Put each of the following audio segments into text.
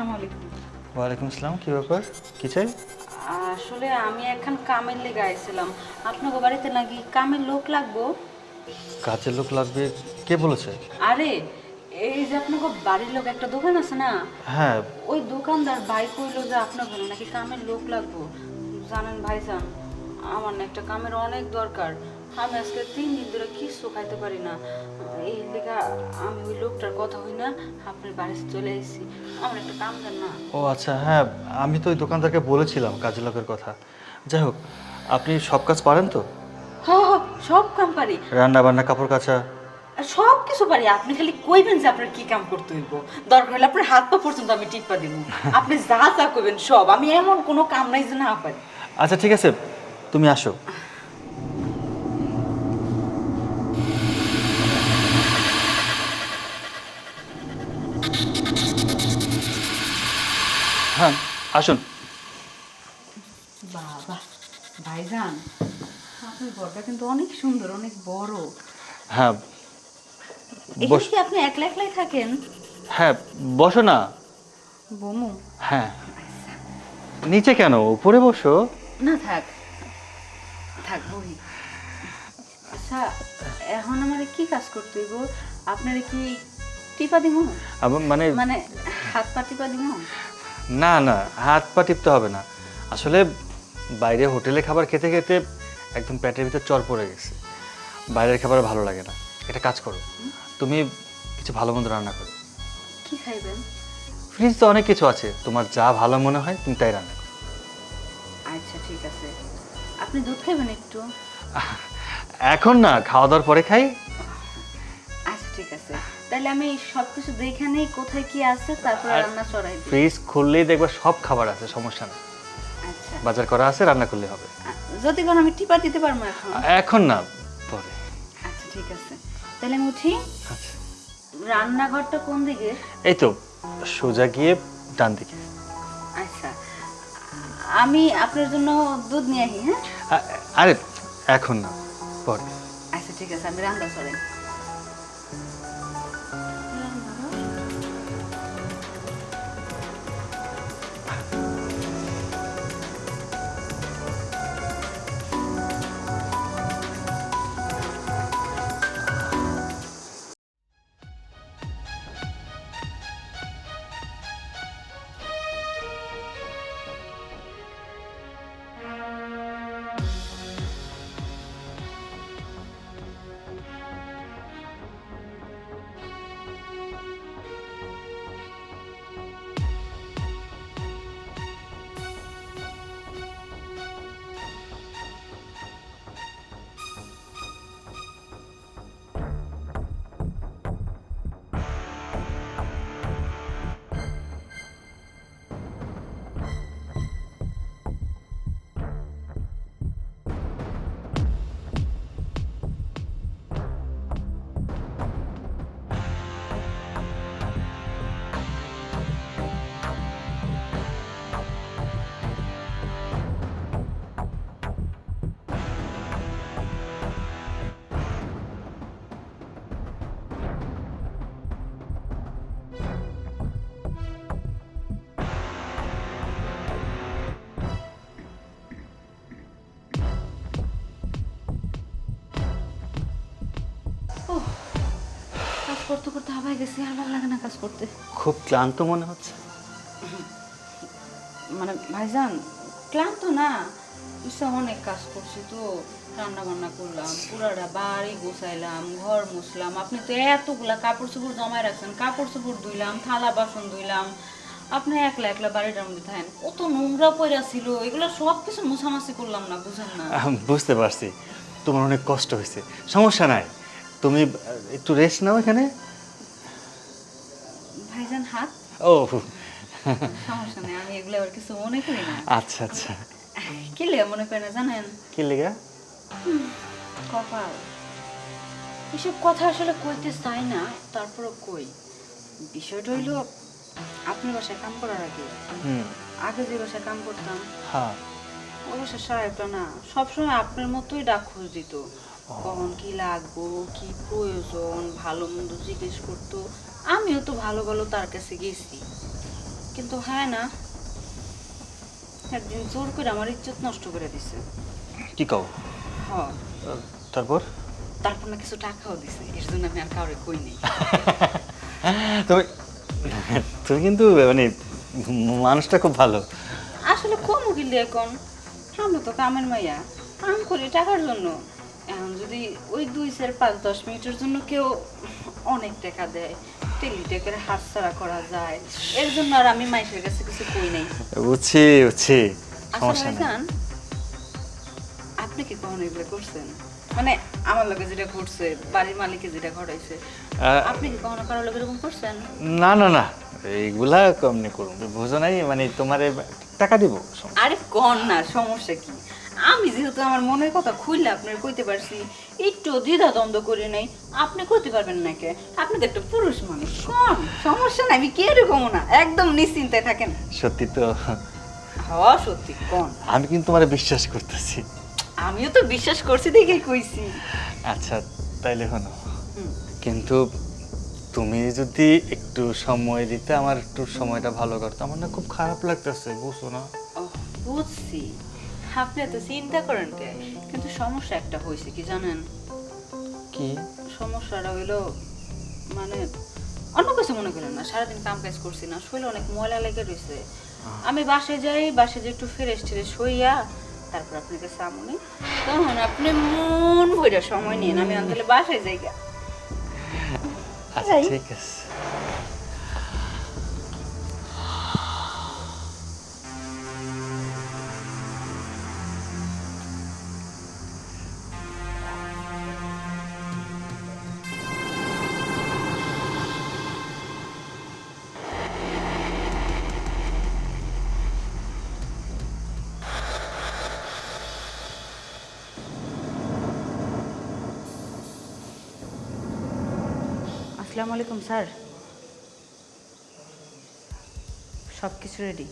আসসালামু আলাইকুম। ওয়ালাইকুম আসসালাম। কি ব্যাপার, কি চাই? আসলে আমি একখান কামের লেগে আইছিলাম। আপনাকে বাড়িতে নাকি কামের লোক লাগবো? কাজের লোক লাগবে? কে বলেছে? আরে, এই যে আপনাকে বাড়ির লোক একটা দোকান আছে না, হ্যাঁ। ওই দোকানদার ভাই কইলো যে আপনার ঘরে নাকি কামের লোক লাগবো। জানেন ভাইজান, আমার না একটা কামের অনেক দরকার। আমি আজকে 3 দিন ধরে কিছু খাইতে পারি না। এই লেগা আমি ওই লোকটার কথা হই না আপনার বাড়িতে চলে এসেছি। আমার একটা কাম দেন না? ও আচ্ছা, হ্যাঁ। আমি তো ওই দোকানদারকে বলেছিলাম কাজের লোকের কথা। যাই হোক, আপনি সব কাজ পারেন তো? হ্যাঁ হ্যাঁ, সব কাম পারি। রান্না বান্না, কাপড় কাচা? সব কিছু পারি। আপনি খালি কইবেন যে আপনার কি কাম করতে হইব। দরকার হলে আপনার হাত পা পর্যন্ত আমি টিপা দিব। আপনি যা যা কইবেন সব। আমি এমন কোনো কাম নাই যে না পারি। আচ্ছা ঠিক আছে, তুমি আসো। হ্যাঁ, আসুন। বাবা, ভাইজান, আপনার ঘরটা কিন্তু অনেক সুন্দর, অনেক বড়। হ্যাঁ, এখানে বস। কি আপনি একলা একলাই থাকেন? হ্যাঁ, বসো না। বমু? হ্যাঁ। নিচে কেন, উপরে বসো। না থাক, থাক বহি। আচ্ছা, এখন আমার কি কাজ করতে হইব? আপনারা কি টিপা দিব? মানে মানে হাত পা টিপা দিব? না না, হাত পা টিপতে হবে না। আসলে বাইরে হোটেলে খাবার খেতে খেতে একদম পেটের ভিতর চড় পড়ে গেছে। বাইরের খাবার ভালো লাগে না। এটা কাজ করো, তুমি কিছু ভালো মন্দ রান্না করো। কি খাইবেন? ফ্রিজ তো অনেক কিছু আছে, তোমার যা ভালো মনে হয় তুমি তাই রান্না করো। আচ্ছা ঠিক আছে। আপনি দুধ খাইবেন একটু? এখন না, খাওয়া দাওয়ার পরে খাই। আচ্ছা ঠিক আছে, তাহলে আমি সব কিছু দেখে নেই কোথায় কি আছে, তারপরে আর রান্না চড়াই দিই। ফ্রিজ খুললেই দেখবা সব খাবার আছে, সমস্যা নেই। আচ্ছা, বাজার করা আছে, রান্না করলে হবে। যদি কোনো আমি টিপা দিতে পারবো এখন? এখন না, পরে। আচ্ছা ঠিক আছে, তাহলে আমি উঠি। আচ্ছা, রান্নাঘরটা কোন দিকে? এই তো সোজা গিয়ে ডান দিকে। আচ্ছা, আমি আপনার জন্য দুধ নিয়ে আসি। হ্যাঁ, আরে এখন না, পরে। আচ্ছা ঠিক আছে, আমি রান্না চড়াই। ওহ, কাজ করতে করতে হাঁপাই গেছি, আর ভালো লাগে না কাজ করতে। খুব ক্লান্ত মনে হচ্ছে। মানে ভাইজান, ক্লান্ত না, বুঝছো, অনেক কাজ করছি তো। রান্না বান্না করলাম, পুরাটা বাড়ি গোছাইলাম, ঘর মুছলাম। আপনি তো এতগুলা কাপড় চোপড় জমায় রাখছেন, কাপড় চোপড় ধুইলাম, থালা বাসন ধুইলাম। আপনি একলা একলা বাড়িটার মধ্যে থাকেন, কত নোংরা পড়া ছিল, এগুলো সব কিছু মুছামাছি করলাম না, বুঝেন না? বুঝতে পারছি, তোমার অনেক কষ্ট হয়েছে। সমস্যা নাই, তুমি একটু রেস্ট নাও এখানে। ভাইজান হাত। ও সমস্যা নেই, আমি এগুলো আবার কিছু মনে করি না। আচ্ছা আচ্ছা। কি লেগে মনে করি না জানেন? কি লেগা? কপাল। এসব কথা আসলে কইতে চাই না, তারপরও কই। বিষয়টা হইলো, আপনার বাসায় কাম করার আগে, হুম। আগে যে বাসায় কাম করতাম, হ্যাঁ। ওই বাসার সাহেবটা না সবসময় আপনার মতোই ডাক খোঁজ দিত। কখন কি লাগবো, কি প্রয়োজন, ভালো মন্দ জিজ্ঞেস করতো। আমিও তো ভালো ভালো তার কাছে গেছি। কিন্তু হয় না, একদিন জোর করে আমার ইজ্জত নষ্ট করে দিছে। কি কও? হ, তারপর? তারপর না কিছু টাকাও দিছে, এর জন্য আমি আর কাউরে কই নেই। তুমি তুমি কিন্তু মানে মানুষটা খুব ভালো। আসলে কোন উকিল দিয়ে কোন, আমরা তো কামের মাইয়া, কাম করি টাকার জন্য। এখন যদি ওই 2-4-5-10 মিনিটের জন্য কেউ অনেক টাকা দেয়, টেলিটেকের হাতছাড়া করা যায়, এর জন্য আর আমি মাইশের কাছে কিছু কই নাই। বুঝছি বুঝছি, আসলে সমস্যা নেই। ভাইজান, আপনি কি কখনো এগুলো করছেন? মানে আমার লোকে যেটা করছে, বাড়ির মালিকে যেটা ঘটাইছে, আপনি কি কখনো কারো লোক এরকম করছেন? না না না, এইগুলা কমনি করুন, বুঝো নাই, মানে তোমারে টাকা দিব। আরে কন না, সমস্যা কি? আমি যেহেতু আমার মনের কথা খুললে আপনার কইতে পারছি, একটু দ্বিধা দ্বন্দ্ব করি নাই, আপনি কইতে পারবেন না কে? আপনি তো একটা পুরুষ মানুষ, কন সমস্যা নাই, আমি কে এরকম না, একদম নিশ্চিন্তায় থাকেন। সত্যি তো? হ্যাঁ সত্যি, কন। আমি কিন্তু তোমারে বিশ্বাস করতেছি। আমিও তো বিশ্বাস করছি দেখেই কইছি। আচ্ছা তাইলে শোনো, হুম। কিন্তু তুমি যদি একটু সময় দিতে, আমার একটু সময়টা ভালো করতো, আমার না খুব খারাপ লাগতেছে, বুঝছো না? ও, বুঝছি, আপনি এত চিন্তা করেন কে? কিন্তু সমস্যা একটা হয়েছে কি জানেন? কি? সমস্যাটা হইলো, মানে অন্য কিছু মনে করেন না, সারাদিন কাম কাজ করছি না, শরীরে অনেক ময়লা লেগে রয়েছে। আমি বাসে যাই, বাসে যে একটু ফ্রেশ ট্রেশ হইয়া তারপর আপনাকে সামনে, তখন আপনি মন ভইরা সময় নিন, আমি অন্তলে বাসায় যাই গা। আচ্ছা যাই। ঠিক আছে। আসসালামু আলাইকুম স্যার, সব কিছু রেডি?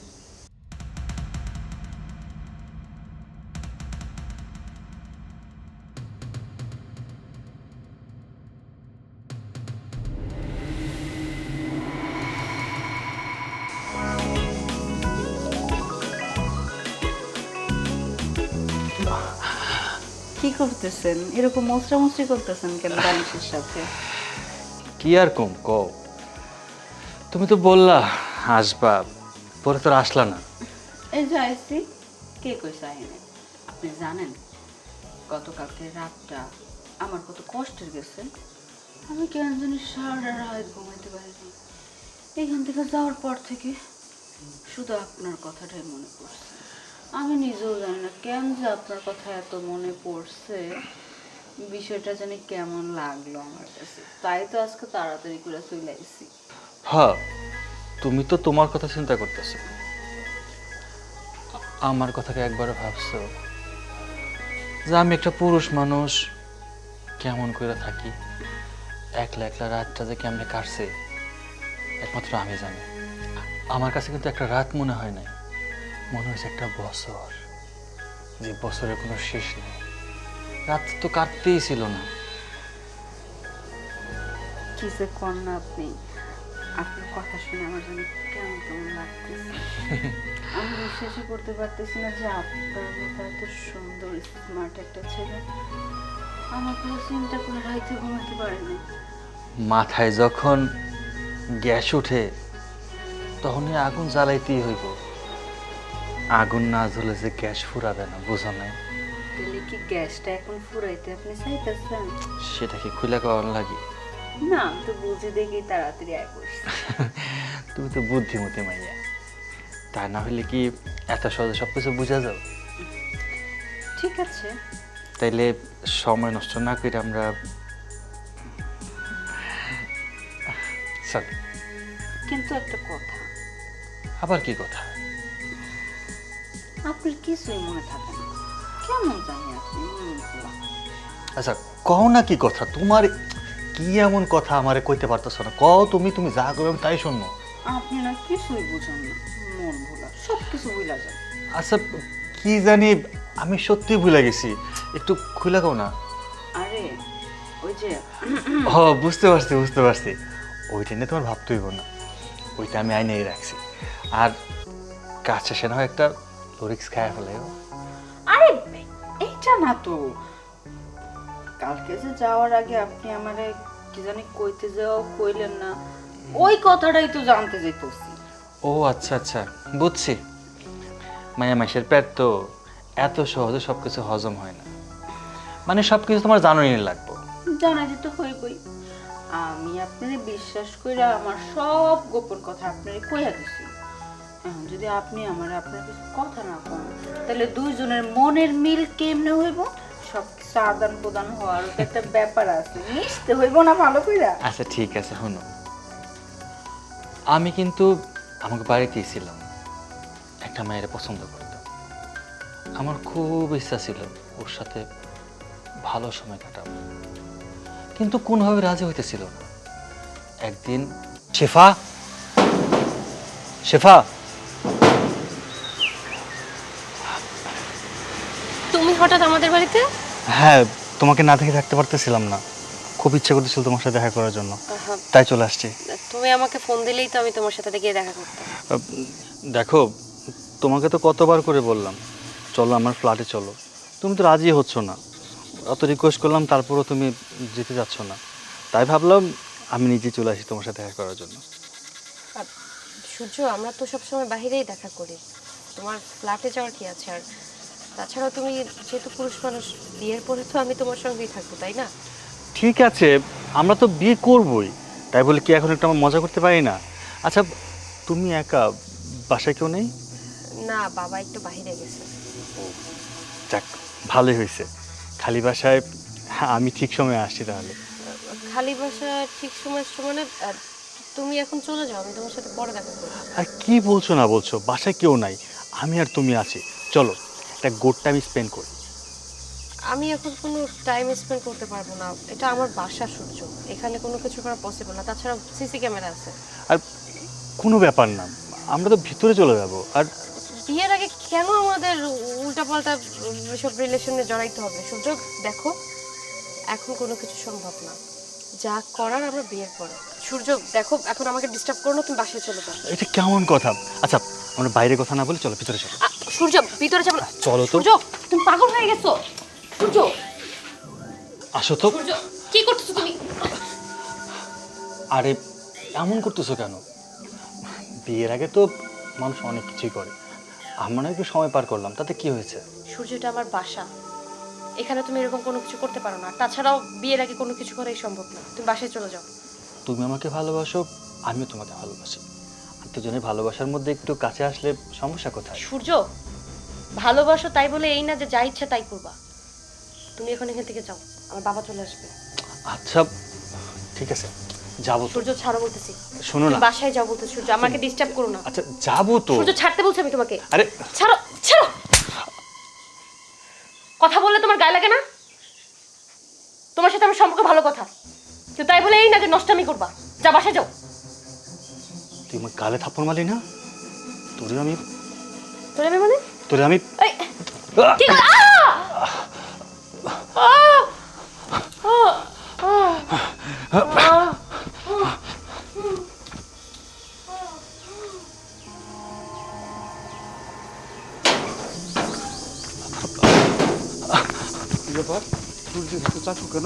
কি করতেছেন এরকম মশরামশরি করতেছেন কেন বালিশের সাথে? কি আর কম কও, তুমি তো বললা আসবা, পরে তো আর আসলা না। এই যে আইসি, কে কইছে আইনে? আপনি জানেন গতকালকে রাতটা আমার কত কষ্টের গেছে? আমি কেন জানি সারা রাত ঘুমাইতে পারিনি। এখান থেকে যাওয়ার পর থেকে শুধু আপনার কথাটাই মনে পড়ছে। আমি নিজেও জানি না কেন যে আপনার কথা এত মনে পড়ছে, বিষয়টা জানি কেমন লাগলো আমার কাছে, তাই তো আজকে তাড়াতাড়ি করে চলে আইছি। হ্যাঁ, তুমি তো তোমার কথা চিন্তা করতেছো, আমার কথাকে একবারও ভাবছো যে আমি একটা পুরুষ মানুষ কেমন করে থাকি, একলা একলা রাতটা যে কেমনে কাটছে একমাত্র আমি জানি। আমার কাছে কিন্তু একটা রাত মনে হয় নাই, মনে হয়েছে একটা বছর, যে বছরের কোনো শেষ নেই। রাত তো কাটতেই ছিল না। কি যে কর না আপনি, আপনার কথা শুনে আমার জানি কেমন কেমন লাগতেছে। আমি বিশ্বাসই করতে পারতেছি না যে আপনার মতো এত সুন্দর স্মার্ট একটা ছেলে আমার কথা চিন্তা করে রাইতে ঘুমাতে পারেনি। মাথায় যখন গ্যাস উঠে তখনই আগুন জ্বালাইতেই হইব, আগুন না জ্বলে যে গ্যাস ফুরাবে না, বোঝা নাই? তাহলে কি গ্যাসটা এখন ফুরাইতে আপনি চাইতেছেন? সেটা কি খুলে করার লাগে? না, আমি তো বুঝে দেখি তাড়াতাড়ি আয় করছি। তুমি তো বুদ্ধিমতী মাইয়া, তা না হলে কি এত সহজে সব কিছু বুঝা যাও? ঠিক আছে, তাইলে সময় নষ্ট না করে আমরা চল। কিন্তু একটা কথা, আবার কি কথা? আপনার কিছুই মনে থাকে না, কেমন জানি আপনি মনগুলা। আচ্ছা কও না কি কথা তোমার, কি এমন কথা আমারে কইতে পারতেছো না? কও তুমি, তুমি যা করবে আমি তাই শুনবো। আপনি না কিছুই বুঝেন না, মন ভোলা, সব কিছু ভুলা যায়। আচ্ছা কি জানি, আমি সত্যি ভুলে গেছি, একটু খুলে কও না। আরে ওই যে ও বুঝতে পারছি বুঝতে পারছি, ওইটা নিয়ে তোমার ভাবতে হইব না, ওইটা আমি আইনেই রাখছি। আর কাজ শেষে না হয় একটা লরিক্স খায় ফেলে। আরে এইটা না তো, কালকে যে যাওয়ার আগে আপনি আমারে কি জানি কইতে যাও কইলেন না, ওই কথাটাই তো জানতে চাইতেছি। ও আচ্ছা আচ্ছা, বুঝছি। মায়া মাসের পেট তো এত সহজে সব কিছু হজম হয় না, মানে সব কিছু তোমার জানুনি লাগবো। জানা যেতে হইবই। আমি আপনারে বিশ্বাস কইরা আমার সব গোপন কথা আপনারে কইয়া দিছি। এখন যদি আপনি আমার আপনার কিছু কথা না কন, তাহলে দুইজনের মনের মিল কেমনে হইব? সব কিছু আদান প্রদান হওয়ার তো একটা ব্যাপার আছে, মিশতে হইব না ভালো কইরা। আচ্ছা ঠিক আছে, শোনো, আমি কিন্তু আমাকে বাড়িতেই ছিলাম, একটা মেয়ের পছন্দ করতাম। আমার খুব ইচ্ছা ছিল ওর সাথে ভালো সময় কাটাবো, কিন্তু কোনোভাবে রাজি হইতেছিল না। একদিন শেফা, শেফা, তুমি হঠাৎ আমাদের বাড়িতে? হ্যাঁ, তোমাকে না দেখে থাকতে পারতেছিলাম না, খুব ইচ্ছে করতেছিল তোমার সাথে দেখা করার জন্য, তাই চলে আসছি। তুমি আমাকে ফোন দিলেই তো আমি তোমার সাথে গিয়ে দেখা করতাম। দেখো, তোমাকে তো কতবার করে বললাম চলো আমার ফ্ল্যাটে চলো, তুমি তো রাজি হচ্ছ না। অত রিকোয়েস্ট করলাম, তারপরও তুমি যেতে যাচ্ছ না, তাই ভাবলাম আমি নিজে চলে আসি তোমার সাথে দেখা করার জন্য। আর সূর্য, আমরা তো সবসময় বাইরেই দেখা করি, তোমার ফ্ল্যাটে যাওয়ার কি আছে? আর তাছাড়াও তুমি যেহেতু পুরুষ মানুষ, বিয়ের পরে তো আমি তোমার সঙ্গেই থাকবো, তাই না? ঠিক আছে, আমরা তো বিয়ে করবই, তাই বলে কি এখন একটু আমরা মজা করতে পারি না? আচ্ছা, তুমি একা, বাসায় কেউ নেই? না, বাবা একটু বাইরে গেছে। যাক, ভালোই হয়েছে, খালি বাসায় আমি ঠিক সময়ে আসছি তাহলে। খালি বাসা ঠিক সময় আসছো মানে? তুমি এখন চলে যাও, আমি তোমার সাথে পরে দেখা করবো। আর কি বলছো না বলছো, বাসায় কেউ নাই, আমি আর তুমি আছি, চলো একটা গুড টাইম স্পেন্ড করি। আমি এখন কোনো টাইম স্পেন্ড করতে পারবো না, এটা আমার বাসা সূর্য, এখানে কোনো কিছু করা পসিবল না। তাছাড়া সিসি ক্যামেরা আছে। আর কোনো ব্যাপার না, আমরা তো ভিতরে চলে যাব। আর বিয়ের আগে কেন আমাদের উল্টাপাল্টা সব রিলেশনে জড়াইতে হবে? সূর্য দেখো, এখন কোনো কিছু সম্ভব না, যা করার আমরা বিয়ের পরে। সূর্য দেখো, এখন আমাকে ডিস্টার্ব করো না, তুমি বাসায় চলে যাও। এটা কেমন কথা? আচ্ছা, আমরা বাইরে কথা না বলে চলো ভিতরে চলো। সূর্য ভিতরে যাবো না। চলো তো। সূর্য, তুমি পাগল হয়ে গেছো? সূর্য, আসো তো। সূর্য কি করতেছো তুমি? আরে এমন করতেছো কেন? বিয়ের আগে তো মানুষ অনেক কিছুই করে, আমরা একটু সময় পার করলাম, তাতে কি হয়েছে? সূর্য, এটা আমার বাসা, এখানে তুমি এরকম কোনো কিছু করতে পারো না। তাছাড়াও বিয়ের আগে কোনো কিছু করাই সম্ভব না, তুমি বাসায় চলে যাও। তুমি আমাকে ভালোবাসো, আমিও তোমাকে ভালোবাসি, আর দুজনের ভালোবাসার মধ্যে একটু কাছে আসলে সমস্যা কোথায়? সূর্য, ভালোবাসো তাই বলে এই না যে যা ইচ্ছা তাই করবা। তুমি এখন এখান থেকে যাও, আমার বাবা চলে আসবে। আচ্ছা ঠিক আছে, যাবো তো। সূর্য ছাড়ো বলতেছি। শোনো না। তুমি বাসায় যাও বলতেছি। সূর্য, আমাকে ডিস্টার্ব করো না। আচ্ছা যাবো তো। সূর্য ছাড়তে বলছি আমি তোমাকে। আরে ছাড়ো, ছাড়ো। কথা বললে তোমার গায়ে লাগে না? তোমার সাথে আমার সম্পর্ক ভালো কথা, তো তাই বলে এই না যে নষ্টামি করবা। যা, বাসায় যাও। তুই আমার গালে থাপ্পড় মারলি না? তোরে আমি তোরে আমি মানে? তোরে আমি এই, কি করে? কি ব্যাপার? সূর্যের হাতে চাকু কেন?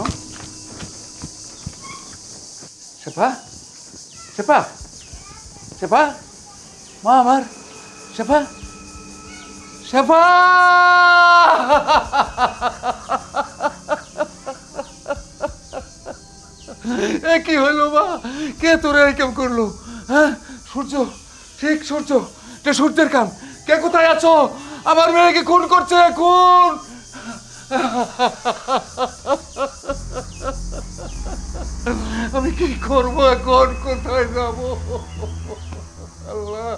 শেফা, শেফা, শেফা, মা আমার, শেফা, শেফা! এ কি হইলো মা? কে তোরে এরকম করলো? হ্যাঁ সূর্য, ঠিক সূর্য, এটা সূর্যের কাম। কে কোথায় আছো? আমার মেয়েকে খুন করছে, খুন! আমি কি করবো এখন? কোথায় যাব? আল্লাহ,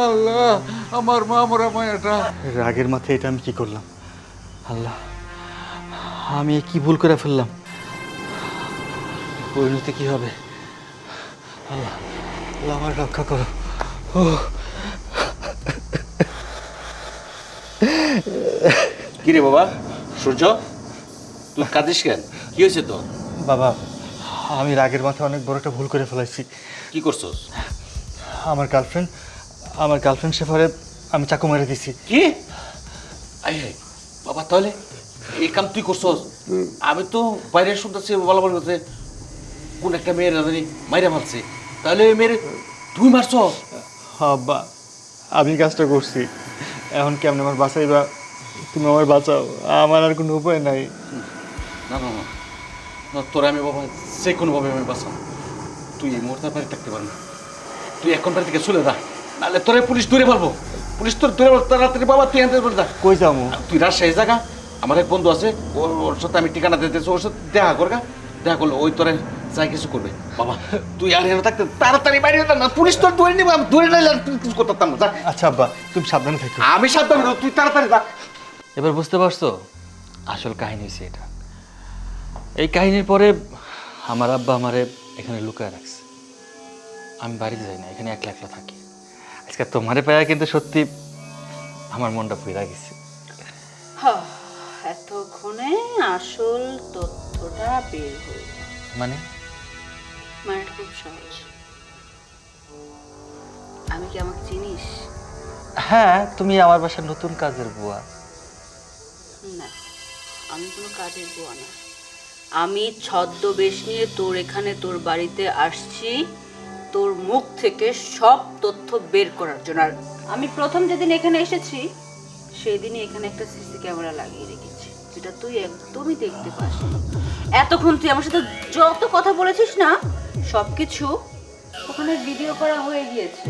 আল্লাহ, আমার মা মরা মায়াটা। রাগের মাথায় এটা আমি কি করলাম? আল্লাহ, আমি কি ভুল করে ফেললাম? পরিণতি কি হবে? আল্লাহ, আল্লাহ আমার রক্ষা করো। ও কি রে বাবা সূর্য, তুই কাঁদিস কেন? কি হয়েছে তোর? বাবা, আমি রাগের মাথায় অনেক বড় একটা ভুল করে ফেলাইছি। কি করছস? আমার গার্লফ্রেন্ড আমার গার্লফ্রেন্ড শেফারে আমি চাকু মেরে দিছি। কি আই হাই বাবা, তাহলে এই কাম তুই করছস? আমি তো বাইরে শুনতেছি বলা বলা করছে কোন একটা মেয়ের জানি মাইরা মারছে, তাহলে ওই মেয়ের তুই মারছস? আব্বা আমি কাজটা করছি, এখন কেমন আমার বাঁচাইবা? তুমি আমার বাঁচাও, আমার আর কোনো উপায় নাই। না না না না, তোরা আমি বাবা যে কোনোভাবে আমি বাঁচাম। তুই এই মুহূর্তে বাড়ি থাকতে পারবি না, তুই এখন বাড়ি থেকে চলে যা, নাহলে তোরে পুলিশ ধরে পারবো। পুলিশ তোর ধরে তাড়াতাড়ি বাবা তুই আনতে যা। কই যাবো? তুই রাজশাহী জায়গা, আমার এক বন্ধু আছে, ওর সাথে আমি ঠিকানা দিতেছি, ওর সাথে দেখা করগা, দেখা করলে ওই তোরে যাই কিছু করবে। বাবা তুই আর এনে থাকতে তাড়াতাড়ি বাইরে যা না, পুলিশ তোর ধরে নিবে, আমি ধরে নিলে আর তুই কিছু করতাম না। যা, আচ্ছা আব্বা তুমি সাবধানে থাকো। আমি সাবধান, তুই তাড়াতাড়ি যা। এবার বুঝতে পারছো আসল কাহিনী হচ্ছে এটা। এই কাহিনীর পরে আমার আব্বা আমারে এখানে লুকায় রাখছে, আমি বাড়িতে যাই না, এখানে একলা একলা থাকি। আজকে তোমারে পায়া কিন্তু সত্যি আমার মনটা পুরা গেছে। এতক্ষণে আসল তথ্যটা বের হলো। মানে মানে এটা খুব সহজ। আমি কি আমাকে চিনিস? হ্যাঁ, তুমি আমার বাসার নতুন কাজের বুয়া। না, আমি কোনো কাজের বুয়া না। আমি ছদ্মবেশ নিয়ে তোর এখানে তোর বাড়িতে আসছি তোর মুখ থেকে সব তথ্য বের করার জন্য। আর আমি প্রথম যেদিন এখানে এসেছি সেই দিনই এখানে একটা সিসি ক্যামেরা লাগিয়ে রেখেছি, যেটা তুই একদমই দেখতে পাস। এতক্ষণ তুই আমার সাথে যত কথা বলেছিস না, সবকিছু ওখানে ভিডিও করা হয়ে গিয়েছে।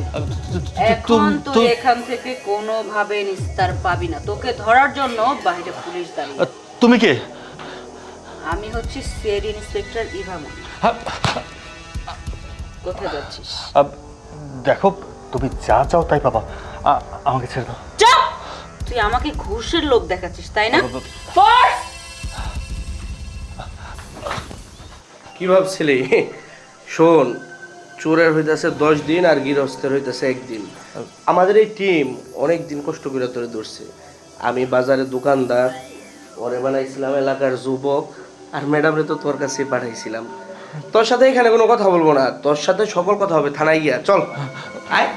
এখন তুই এখান থেকে কোনোভাবে নিস্তার পাবি না। তোকে ধরার জন্য বাইরে পুলিশ দাঁড়িয়ে। তুমি কে? আমি হচ্ছি সেড ইন্সপেক্টর ইভামন। কোথায় যাচ্ছিস? দেখো তুমি যা চাও তাই পাবা, আমাকে ছেড়ে দাও। চুপ! তুই আমাকে ঘুষের লোক দেখাচ্ছিস তাই না? ফোর্স! কি ভাবছিলি? শোন, চোরের হইতেছে 10 দিন আর গৃহস্থের হইতেছে 1 দিন। আমাদের এই টিম অনেক দিন কষ্ট করে তোরে ধরছে। আমি বাজারে দোকানদার, ওরে বানাইছিলাম এলাকার যুবক, আর ম্যাডামরে তো তোর কাছে পাঠাইছিলাম। তোর সাথে এখানে কোনো কথা বলবো না, তোর সাথে সকল কথা হবে থানায় গিয়া। চল আয়।